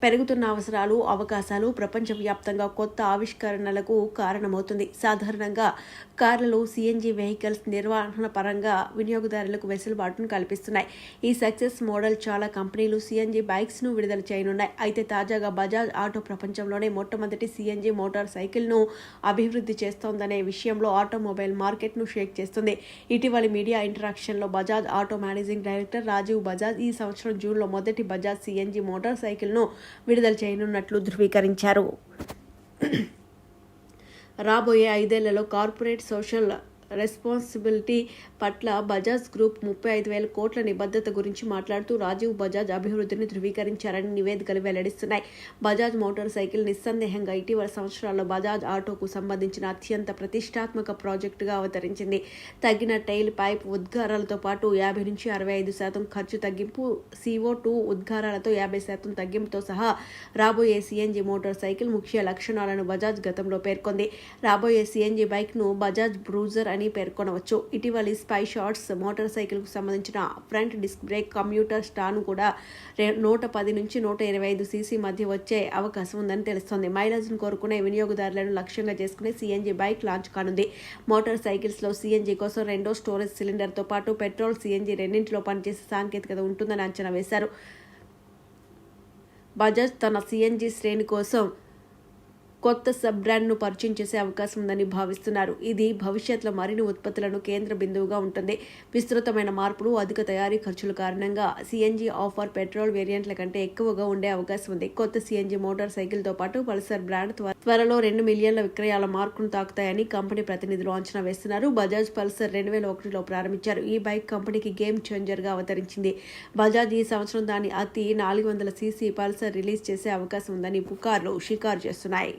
పెరుగుతున్న అవసరాలు, అవకాశాలు ప్రపంచవ్యాప్తంగా కొత్త ఆవిష్కరణలకు కారణమవుతుంది. సాధారణంగా కార్లలో సీఎన్జీ వెహికల్స్ నిర్వహణ పరంగా వినియోగదారులకు వెసులుబాటును కల్పిస్తున్నాయి. ఈ సక్సెస్ మోడల్ చాలా కంపెనీలు సీఎన్జీ బైక్స్ను విడుదల చేయనున్నాయి. అయితే తాజాగా బజాజ్ ఆటో ప్రపంచంలోనే మొట్టమొదటి సీఎన్జీ మోటార్ సైకిల్ను అభివృద్ధి చేస్తోందనే విషయంలో ఆటోమొబైల్ మార్కెట్ను షేక్ చేస్తుంది. ఇటీవలి మీడియా ఇంటరాక్షన్లో Bajaj auto managing director Rajiv Bajaj ఈ సంవత్సరం జూన్లో మొదటి బజాజ్ సీఎన్జీ మోటార్ సైకిల్ను విడుదల చేయనున్నట్లు ధృవీకరించారు. రాబోయే 5 ఏళ్లలో కార్పొరేట్ సోషల్ రెస్పాన్సిబిలిటీ పట్ల బజాజ్ గ్రూప్ 35,000 కోట్ల నిబద్ధత గురించి మాట్లాడుతూ రాజీవ్ బజాజ్ అభివృద్ధిని ధృవీకరించారని నివేదికలు వెల్లడిస్తున్నాయి. బజాజ్ మోటార్ సైకిల్ నిస్సందేహంగా ఇటీవల సంవత్సరాల్లో బజాజ్ ఆటోకు సంబంధించిన అత్యంత ప్రతిష్టాత్మక ప్రాజెక్టుగా అవతరించింది. తగ్గిన టైల్ పైప్ ఉద్గారాలతో పాటు 50 నుంచి 65% ఖర్చు తగ్గింపు, CO2 ఉద్గారాలతో 50% తగ్గింపుతో సహా రాబోయే సీఎన్జీ మోటార్ సైకిల్ ముఖ్య లక్షణాలను బజాజ్ గతంలో పేర్కొంది. రాబోయే సీఎన్జీ బైక్ను బజాజ్ బ్రూజర్ అని పేర్కొనవచ్చు. ఇటీవలి స్పై షాట్స్ మోటార్ సైకిల్కు సంబంధించిన ఫ్రంట్ డిస్క్ బ్రేక్ కమ్యూటర్ స్టార్ను కూడా 110 నుంచి 125 సీసీ మధ్య వచ్చే అవకాశం ఉందని తెలుస్తోంది. మైలేజ్ను కోరుకునే వినియోగదారులను లక్ష్యంగా చేసుకునే సీఎన్జీ బైక్ లాంచ్ కానుంది. మోటార్ సైకిల్స్లో సీఎన్జీ కోసం రెండో స్టోరేజ్ సిలిండర్తో పాటు పెట్రోల్, సీఎన్జీ రెండింటిలో పనిచేసే సాంకేతికత ఉంటుందని అంచనా వేశారు. బజాజ్ తన సీఎన్జీ శ్రేణి కోసం కొత్త సబ్ బ్రాండ్ను పరిచయం చేసే అవకాశం ఉందని భావిస్తున్నారు. ఇది భవిష్యత్తులో మరిన్ని ఉత్పత్తులను కేంద్ర బిందువుగా ఉంటుంది. విస్తృతమైన మార్పులు, అధిక తయారీ ఖర్చుల కారణంగా సీఎన్జీ ఆఫర్ పెట్రోల్ వేరియంట్ల కంటే ఎక్కువగా ఉండే అవకాశం ఉంది. కొత్త సీఎన్జీ మోటార్ సైకిల్తో పాటు పల్సర్ బ్రాండ్ త్వరలో 2 మిలియన్ల విక్రయాల మార్కును తాకుతాయని కంపెనీ ప్రతినిధులు అంచనా వేస్తున్నారు. బజాజ్ పల్సర్ 2001లో ప్రారంభించారు. ఈ బైక్ కంపెనీకి గేమ్ చేంజర్గా అవతరించింది. బజాజ్ ఈ సంవత్సరం దాని అతి 400 సీసీ పల్సర్ రిలీజ్ చేసే అవకాశం ఉందని పుకార్లు షికారు చేస్తున్నాయి.